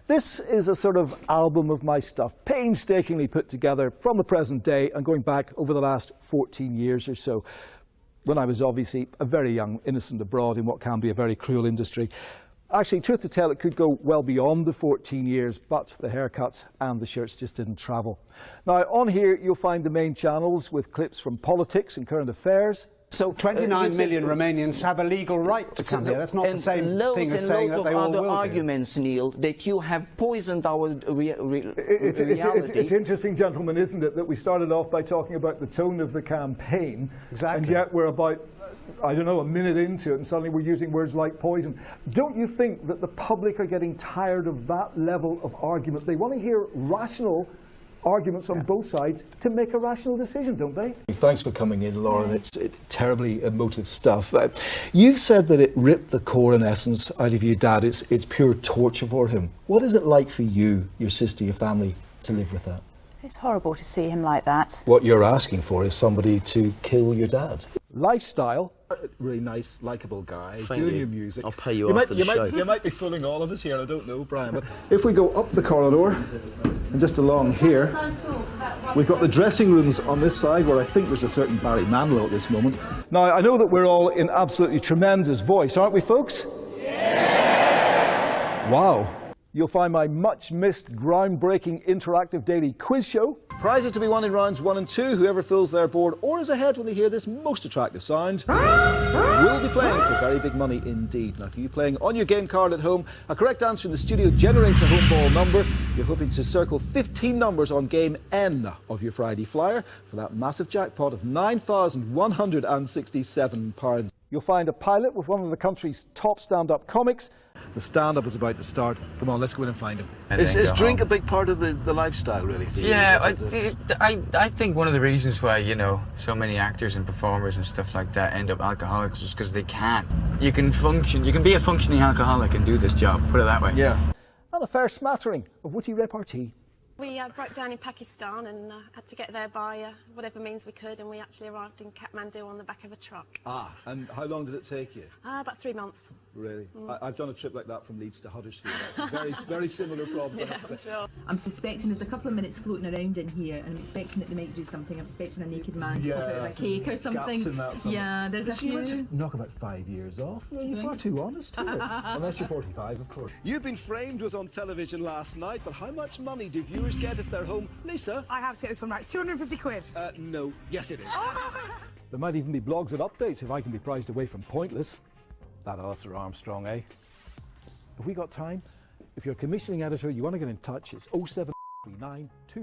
This is a sort of album of my stuff, painstakingly put together from the present day and going back over the last 14 years or so, when I was obviously a very young innocent abroad in what can be a very cruel industry. Actually, truth to tell, it could go well beyond the 14 years, but the haircuts and the shirts just didn't travel. Now, on here, you'll find the main channels with clips from politics and current affairs. So 29 million Romanians have a legal right to come here. That's not the same thing as saying that they all will do. Loads and loads of other arguments, Neil, that you have poisoned our reality. It's interesting, gentlemen, isn't it, that we started off by talking about the tone of the campaign, exactly, and yet we're about, I don't know, a minute into it, and suddenly we're using words like poison. Don't you think that the public are getting tired of that level of argument? They want to hear rational arguments on both sides to make a rational decision, don't they? Thanks for coming in, Lauren. It's terribly emotive stuff. You've said that it ripped the core and essence out of your dad. It's pure torture for him. What is it like for you, your sister, your family, to live with that? It's horrible to see him like that. What you're asking for is somebody to kill your dad. Lifestyle. Really nice, likeable guy, doing your music. I'll pay you after the show. You might be fooling all of us here, I don't know, Brian. But if we go up the corridor and just along here, we've got the dressing rooms on this side where I think there's a certain Barry Manilow at this moment. Now, I know that we're all in absolutely tremendous voice, aren't we, folks? Yeah! Wow. You'll find my much-missed, groundbreaking, interactive daily quiz show. Prizes to be won in rounds 1 and 2. Whoever fills their board or is ahead when they hear this most attractive sound will be playing for very big money indeed. Now, for you playing on your game card at home, a correct answer in the studio generates a home ball number. You're hoping to circle 15 numbers on game N of your Friday flyer for that massive jackpot of £9,167. You'll find a pilot with one of the country's top stand-up comics. The stand-up is about to start. Come on, let's go in and find him. Is drink a big part of the lifestyle, really, for you? Yeah, I think one of the reasons why, you know, so many actors and performers and stuff like that end up alcoholics is because they can't. You can function, you can be a functioning alcoholic and do this job, put it that way. Yeah. And a fair smattering of witty repartee. We broke down in Pakistan and had to get there by whatever means we could, and we actually arrived in Kathmandu on the back of a truck. Ah, and how long did it take you? About 3 months. Really? I've done a trip like that from Leeds to Huddersfield. That's very similar problems, I have to say. Sure. I'm suspecting there's a couple of minutes floating around in here, and I'm expecting that they might do something. I'm expecting a naked man to pop out of a cake or something. Gaps in that somewhere. Yeah, there's a few. Knock about 5 years off. Well, you're far too honest here. Unless you're 45, of course. You've Been Framed was on television last night, but how much money do viewers get if they're home? Lisa? I have to get this one right. 250 quid. No. Yes, it is. There might even be blogs and updates if I can be prized away from Pointless. That Alistair Armstrong, eh? Have we got time? If you're a commissioning editor, you want to get in touch, it's 07392